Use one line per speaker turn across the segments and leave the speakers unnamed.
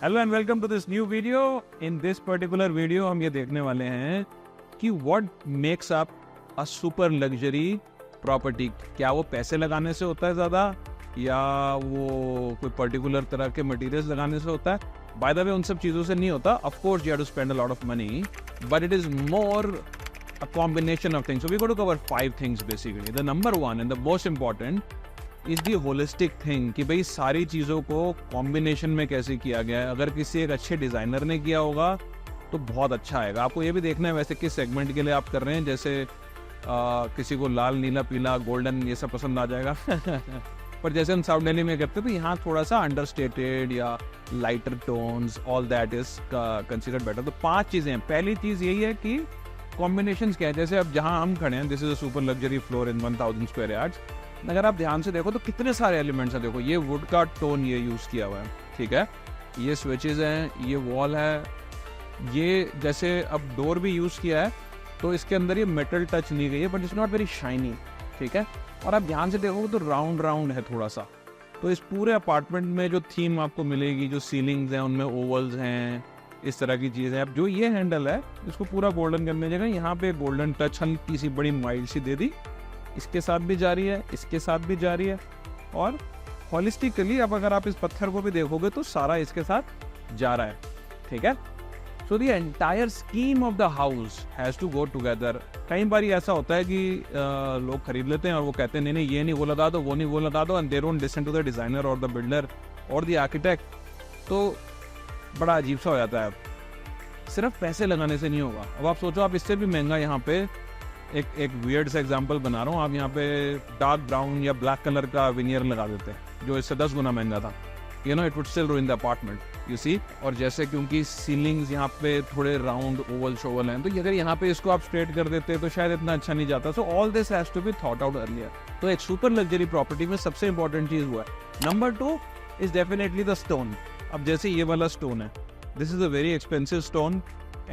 Hello and welcome to this new video. In this particular video हम ये देखने वाले हैं कि what makes up a super luxury property. क्या वो पैसे लगाने से होता है ज़्यादा, या वो कोई पर्टिकुलर तरह के मटेरियल्स लगाने से होता है? बाय द वे उन सब चीज़ों से नहीं होता। Of course you have to spend a lot of money, but it is more a combination of things. So we're going to cover 5 things basically. The number one and the most important is the holistic thing कि भाई सारी चीज़ों को combination में कैसे किया गया है। अगर किसी एक अच्छे डिज़ाइनर ने किया होगा तो बहुत अच्छा आएगा। आपको ये भी देखना है वैसे किस सेगमेंट के लिए आप कर रहे हैं। जैसे किसी को लाल, नीला, पीला, गोल्डन ये सब पसंद आ जाएगा पर जैसे हम साउथ दिल्ली में करते हैं तो यहाँ थोड़ा सा अंडरस्टेटेड या lighter tones, all that is considered better. तो 5 चीज़ें हैं। पहली चीज़ यही है कि कॉम्बिनेशंस क्या है। जैसे अब जहाँ हम खड़े हैं, this is a super luxury floor in 1000 square yards. अगर आप ध्यान से देखो तो कितने सारे एलिमेंट्स हैं। देखो ये वुड का टोन ये यूज़ किया हुआ है, ठीक है। ये स्विचेस हैं, ये वॉल है, ये जैसे अब डोर भी यूज़ किया है तो इसके अंदर ये मेटल टच नहीं गई है, but it's not very shiny, ठीक है। और आप ध्यान से देखो तो राउंड राउंड है थोड़ा सा। तो इस पूरे अपार्टमेंट में जो थीम आपको मिलेगी, जो सीलिंग्स हैं उनमें ओवल्स हैं, इस तरह की चीज़ है। अब जो ये हैंडल है इसको पूरा गोल्डन करने जगह यहाँ पे गोल्डन टच हल्की सी बड़ी माइल्ड सी दे दी। इसके साथ भी जा रही है, इसके साथ भी जा रही है, और हॉलिस्टिकली अब अगर आप इस पत्थर को भी देखोगे तो सारा इसके साथ जा रहा है, ठीक है। So the entire scheme of the house has to go together. कई बार ऐसा होता है कि लोग खरीद लेते हैं और वो कहते हैं नहीं नहीं ये नहीं वो लगा दो, वो नहीं वो लगा दो, and they don't listen to the designer और द बिल्डर और द आर्किटेक्ट। तो बड़ा अजीब सा हो जाता है। सिर्फ पैसे लगाने से नहीं होगा। अब आप सोचो, आप इससे भी महंगा यहाँ पे एक वियर्ड सा एग्जांपल बना रहा हूँ। आप यहाँ पे डार्क ब्राउन या ब्लैक कलर का विनियर लगा देते हैं जो इससे 10 गुना महंगा था। You know, it would still ruin the apartment, you see. और जैसे क्योंकि सीलिंग्स यहाँ पे थोड़े राउंड ओवल शोवल हैं, तो अगर यहाँ पे इसको आप स्ट्रेट कर देते तो शायद इतना अच्छा नहीं जाता। So all this has to be thought out earlier. तो एक सुपर लग्जरी प्रॉपर्टी में सबसे इंपॉर्टेंट चीज़ हुआ है। Number 2 is definitely the stone. अब जैसे ये वाला स्टोन है, this is a very expensive stone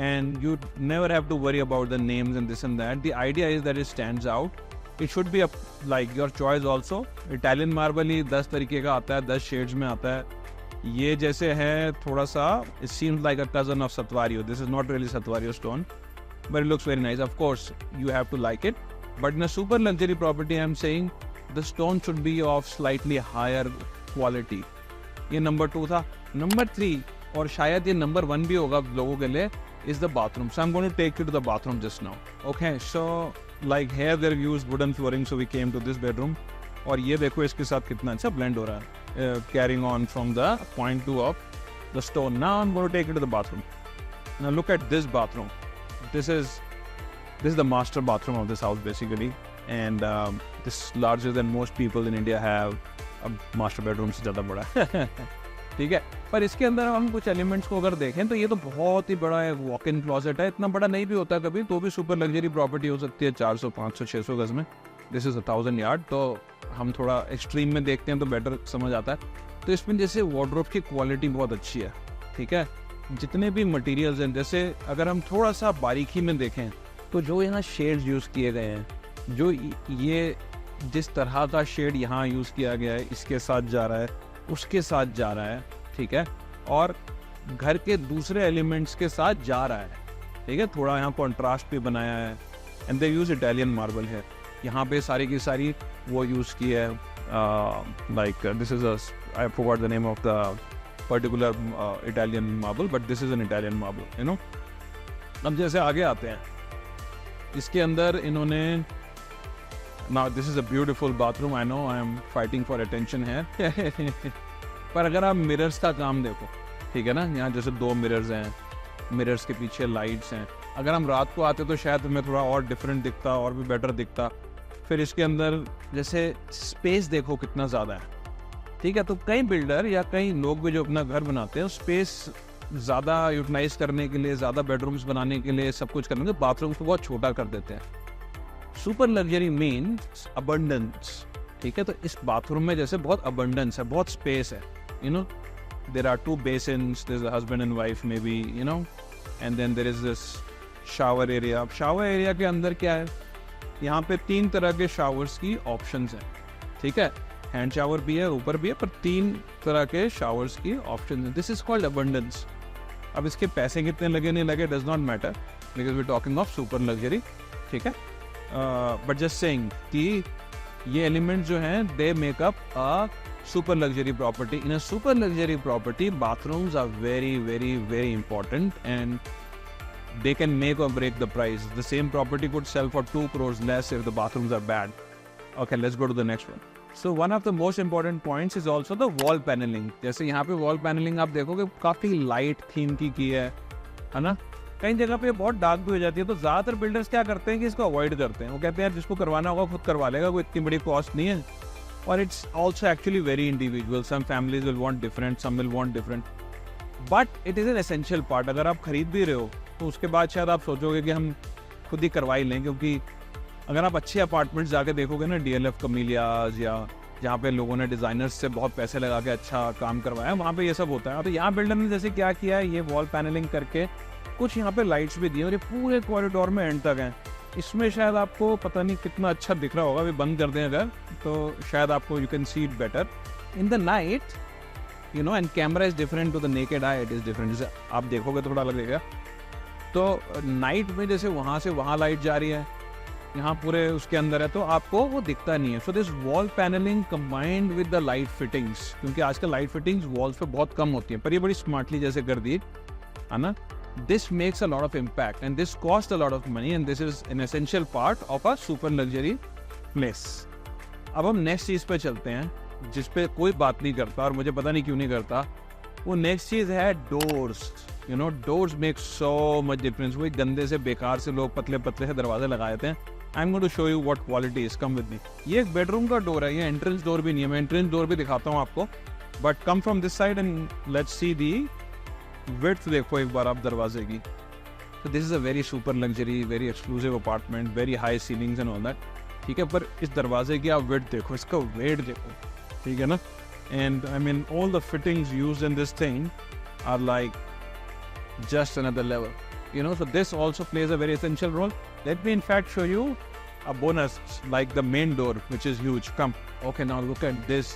and you never have to worry about the names and this and that. The idea is that it stands out. It should be like your choice also. Italian marble ही 10 तरीके का आता है, 10 shades में आता है। ये जैसे है थोड़ा सा, it seems like a cousin of Satvario. This is not really Satvario stone, but it looks very nice. Of course, you have to like it. But in a super luxury property, I'm saying the stone should be of slightly higher quality. ये number 2 था। Number 3, और शायद ये number 1 भी होगा लोगों के लिए, is the bathroom. So I'm going to take you to the bathroom just now. Okay, so like here they've used wooden flooring, so we came to this bedroom. और ये देखो इसके साथ कितना अच्छा blend हो रहा है, carrying on from the point 2 of the stone. Now I'm going to take you to the bathroom. Now look at this bathroom. This is the master bathroom of this house basically, and this is larger than most people in India have. अब master bedroom से ज़्यादा बड़ा है ठीक है। पर इसके अंदर हम कुछ एलिमेंट्स को अगर देखें तो ये तो बहुत ही बड़ा है, वॉक इन क्लॉजेट है। इतना बड़ा नहीं भी होता कभी, तो भी सुपर लग्जरी प्रॉपर्टी हो सकती है 400, 500, 600 गज में। दिस इज 1000 यार्ड, तो हम थोड़ा एक्सट्रीम में देखते हैं तो बेटर समझ आता है। तो इसमें जैसे वार्डरोब की क्वालिटी बहुत अच्छी है, ठीक है। जितने भी मटीरियल्स हैं, जैसे अगर हम थोड़ा सा बारीकी में देखें तो जो यहाँ शेड्स यूज़ किए गए हैं, जो ये जिस तरह का शेड यहाँ यूज़ किया गया है, इसके साथ जा रहा है, उसके साथ जा रहा है, ठीक है, और घर के दूसरे एलिमेंट्स के साथ जा रहा है, ठीक है। थोड़ा यहाँ कॉन्ट्रास्ट भी बनाया है। And they use Italian marble है यहाँ पे, सारी की सारी वो यूज़ की है। Like this is I forgot the name of the particular Italian marble, but this is an Italian marble, you know. अब जैसे आगे आते हैं, इसके अंदर इन्होंने Now this is a beautiful bathroom. I know I am fighting for attention here. पर अगर आप मिरर्स का काम देखो, ठीक है ना, यहाँ जैसे 2 मिरर्स हैं, मिरर्स के पीछे लाइट्स हैं। अगर हम रात को आते तो शायद हमें थोड़ा और डिफरेंट दिखता और भी बेटर दिखता। फिर इसके अंदर जैसे स्पेस देखो कितना ज़्यादा है, ठीक है। तो कई बिल्डर या कई लोग भी जो अपना घर बनाते हैं, स्पेस ज़्यादा यूटिलाइज करने के लिए, ज़्यादा बेडरूम्स बनाने के लिए, सब कुछ करने के लिए बाथरूम को बहुत छोटा कर देते हैं। सुपर लग्जरी मीन्स अबंडेंस, ठीक है। तो इस बाथरूम में जैसे बहुत अबंडेंस है, बहुत स्पेस है, you know. There are 2 basins, there is a husband and wife may be, you know, and then there is this shower area. अब शावर एरिया के अंदर क्या है, यहाँ पे 3 तरह के शावर्स की ऑप्शंस हैं, ठीक है। हैंड शावर भी है, ऊपर भी है, पर 3 तरह के शावर्स की ऑप्शन है. This is called abundance. अब इसके पैसे कितने लगे नहीं लगे does not matter because we talking of super luxury. ठीक है, बट जस्ट सेइंग कि ये एलिमेंट जो हैं they make up a super luxury property. In a super luxury property, bathrooms are very, very, very important and they can make or break the price. The same property could sell for 2 crores less if the bathrooms are bad. Okay, let's go to the next one. So one of the most important points is also the wall paneling. जैसे यहाँ पे wall paneling आप देखोगे काफ़ी light theme की है ना. कई जगह पे बहुत डार्क भी हो जाती है, तो ज़्यादातर बिल्डर्स क्या करते हैं कि इसको अवॉइड करते हैं. वो कहते हैं यार जिसको करवाना होगा खुद करवा लेगा, कोई इतनी बड़ी कॉस्ट नहीं है. और it's also actually very individual. Some families will want different, some will want different, but it is an essential part. अगर आप खरीद भी रहे हो तो उसके बाद शायद आप सोचोगे कि हम खुद ही करवा ही लें, क्योंकि अगर आप अच्छे अपार्टमेंट्स जाके देखोगे ना, DLF कमीलियाज या जहाँ पे लोगों ने डिज़ाइनर्स से बहुत पैसे लगा के अच्छा काम करवाया, वहाँ पे ये सब होता है. तो यहाँ बिल्डर ने जैसे क्या किया है, ये वॉल पैनलिंग करके कुछ यहाँ पे लाइट्स भी दिए और ये पूरे कॉरिडोर में एंड तक हैं. इसमें शायद आपको पता नहीं कितना अच्छा दिख रहा होगा, अभी बंद कर दें अगर तो शायद आपको you can see it better in the night, you know. And camera is different to the naked eye, it is different. जैसे आप देखोगे थोड़ा लगेगा. तो नाइट में जैसे वहाँ से वहाँ लाइट जा रही है, यहाँ पूरे उसके अंदर है, तो आपको वो दिखता नहीं है. So this wall panelling combined with the light fittings, क्योंकि आजकल लाइट फिटिंग्स वॉल्स पे बहुत कम होती हैं, पर ये बड़ी स्मार्टली जैसे कर दी है ना. This makes a lot of impact and this costs a lot of money and this is an essential part of a super luxury place. अब हम नेक्स्ट चीज़ पे चलते हैं जिस पे कोई बात नहीं करता और मुझे पता नहीं क्यों नहीं करता. वो नेक्स्ट चीज़ है doors. You know, doors make so much difference. वही गंदे से बेकार से लोग पतले पतले से दरवाजे लगाए थे. I am going to show you what quality is. Come with me. ये एक बेडरूम का डोर है, ये एंट्रेंस डोर भी नहीं है. मैं एंट्रेंस डोर भी दिखाता हूँ आपको, but come from this side and let's see the width. देखो एक बार आप दरवाजे की. तो this is a very super luxury, very exclusive apartment, very high ceilings and all that. ठीक है, पर इस दरवाजे की आप विड्थ देखो, इसका वेट देखो. ठीक है ना. And I mean all the fittings used in this thing are like just another level, you know. So this also plays a very essential role. Let me in fact show you a bonus like the main door, which is huge. Come. Okay, now look at this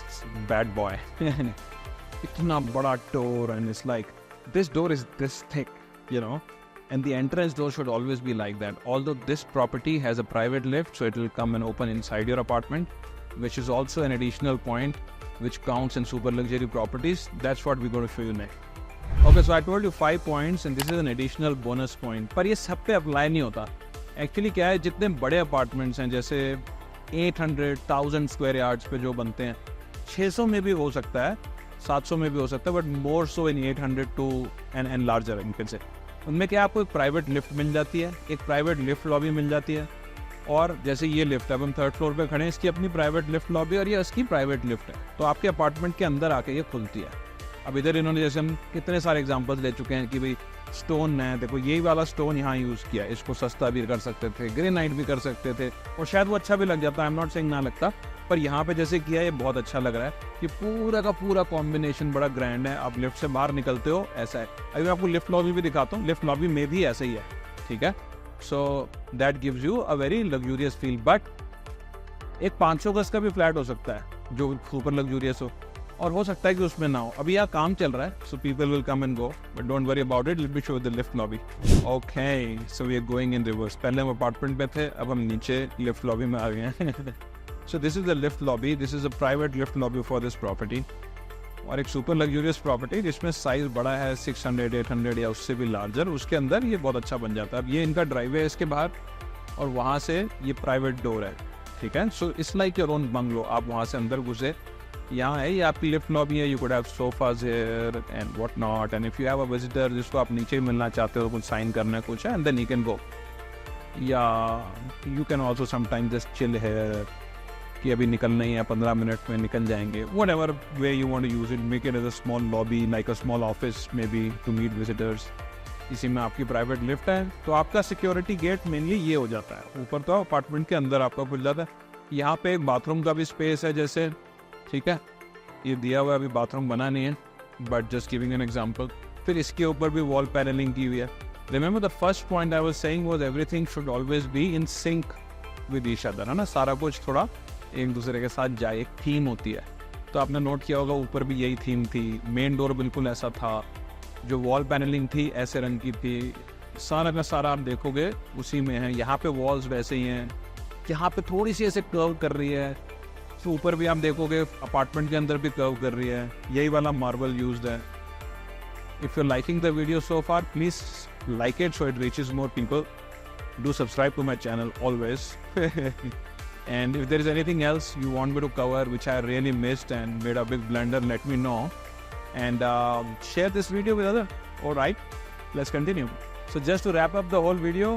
bad boy. Itna bada door, and it's like this door is this thick, you know, and the entrance door should always be like that. Although this property has a private lift, so it will come and open inside your apartment, which is also an additional point which counts in super luxury properties. That's what we're going to show you next. Okay, so I told you 5 points and this is an additional bonus point. पर ये सब पे apply नहीं होता. Actually क्या है, जितने बड़े अपार्टमेंट्स हैं जैसे 800,000 स्क्वायर यार्ड्स पे जो बनते हैं, 600 में भी हो सकता है, 700 में भी हो सकता है, but more so in 800 to and larger इनके से. उनमें क्या आपको एक प्राइवेट लिफ्ट मिल जाती है, एक प्राइवेट लिफ्ट लॉबी मिल जाती है. और जैसे ये लिफ्ट है, अब हम 3rd फ्लोर पे खड़े हैं, इसकी अपनी प्राइवेट लिफ्ट लॉबी और ये इसकी प्राइवेट लिफ्ट है. तो आपके अपार्टमेंट के अंदर आके ये खुलती है. अब इधर इन्होंने जैसे हम कितने सारे एग्जांपल्स ले चुके हैं कि भाई स्टोन है, देखो यही वाला स्टोन यहाँ यूज़ किया, इसको सस्ता भी कर सकते थे, ग्रेनाइट भी कर सकते थे, और शायद वो अच्छा भी लग जाता. आई एम नॉट सेइंग ना लगता, पर यहाँ पे जैसे किया ये बहुत अच्छा लग रहा है. कि पूरा का पूरा कॉम्बिनेशन बड़ा ग्रैंड है. आप लिफ्ट से बाहर निकलते हो ऐसा है. अभी मैं आपको लिफ्ट लॉबी भी दिखाता हूँ. लिफ्ट लॉबी में भी ऐसा ही है. ठीक है, so that gives you a very luxurious feel. But एक 500 गज का भी फ्लैट हो सकता है जो सुपर लग्जूरियस हो, और हो सकता है कि उसमें ना हो. अभी यहाँ काम चल रहा है, so people will come and go, but don't worry about it. Let me show the lift lobby. Okay, so we are going in reverse. पहले हम अपार्टमेंट पे थे, अब हम नीचे लिफ्ट लॉबी में आ गए हैं. So this is the lift lobby. This is a private lift lobby for this property. और एक सुपर लग्जूरियस प्रॉपर्टी जिसमें साइज बड़ा है, 600, 800 या उससे भी लार्जर, उसके अंदर ये बहुत अच्छा बन जाता है. अब ये इनका ड्राइववे है इसके बाहर, और वहाँ से ये प्राइवेट डोर है. ठीक है, so it's like your own bungalow. आप वहाँ से अंदर घुसे, यहाँ है ये आपकी लिफ्ट लॉबी है. You could have sofas here and what not. And if you have a visitor जिसको आप नीचे मिलना चाहते हो, कुछ साइन करना है, कुछ है, and then you can go. या you can also sometime just chill here कि अभी निकलना ही है, 15 मिनट में निकल जाएंगे. Whatever way you want to use it, make it as a small lobby like a small office may be to meet visitors. इसी में आपकी प्राइवेट लिफ्ट है. तो आपका सिक्योरिटी गेट मेनली ये हो जाता है. ऊपर तो अपार्टमेंट के अंदर आपका खुल जाता है. यहाँ पे एक बाथरूम का भी स्पेस है जैसे. ठीक है, ये दिया हुआ है, अभी बाथरूम बना नहीं है, but just giving an example. फिर इसके ऊपर भी वॉल पैनलिंग की हुई है. Remember the first point I was saying was everything should always be in sync with each other, है ना. सारा कुछ थोड़ा एक दूसरे के साथ जाए, एक थीम होती है। तो आपने नोट किया होगा ऊपर भी यही थीम थी, मेन डोर बिल्कुल ऐसा था, जो वॉल पैनलिंग थी ऐसे रंग की थी, सारा का सारा आप देखोगे उसी में है। यहाँ पे वॉल्स वैसे ही हैं, यहाँ पे थोड़ी सी ऐसे कर्व कर रही है, तो ऊपर भी आप देखोगे अपार्टमेंट के अंदर भी कर्व कर रही है, यही वाला मार्बल यूज्ड है। If you liking the video so far, please like it so it reaches more people. Do subscribe to my channel always. And if there is anything else you want me to cover which I really missed and made a big blunder, let me know. And share this video with others. Alright, let's continue. So just to wrap up the whole video,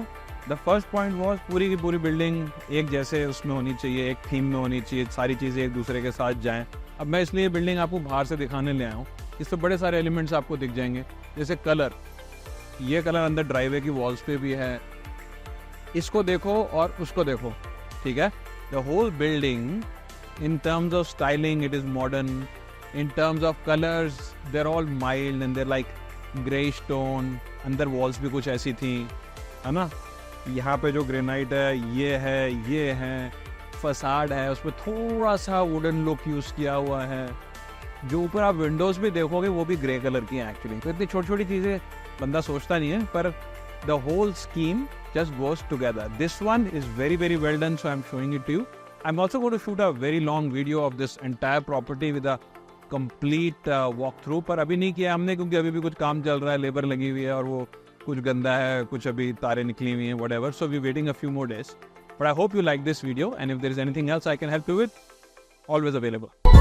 the first point was पूरी की पूरी building एक जैसे उसमें होनी चाहिए, एक theme में होनी चाहिए, सारी चीज़ें एक दूसरे के साथ जाएं। अब मैं इसलिए बिल्डिंग आपको बाहर से दिखाने ले आया हूँ, इसमें बड़े सारे एलिमेंट्स आपको दिख जाएंगे, जैसे कलर। ये कलर अंदर ड्राइवे की वॉल्स पे भी है, इसको देखो और उसको देखो, ठीक है। The whole building in terms of styling it is modern, in terms of colours there all mild and there like greyish tone. अंदर वॉल्स भी कुछ ऐसी थी, है ना। यहाँ पे जो ग्रेनाइट है, ये है फसाड है, उसमें थोड़ा सा वुडन लुक यूज़ किया हुआ है। जो ऊपर आप विंडोज़ भी देखोगे वो भी ग्रे कलर की हैं एक्चुअली। तो इतनी छोटी छोटी चीज़ें बंदा सोचता नहीं है, पर the whole scheme just goes together. This one is very very well done, so I'm showing it to you. I'm also going to shoot a very long video of this entire property with a complete walkthrough, पर अभी नहीं किया हमने क्योंकि अभी भी कुछ काम चल रहा है, लेबर लगी हुई है और वो कुछ गंदा है, कुछ अभी तारें निकली हुई हैं, whatever. So we're waiting a few more days. But I hope you like this video, and if there is anything else I can help you with, always available.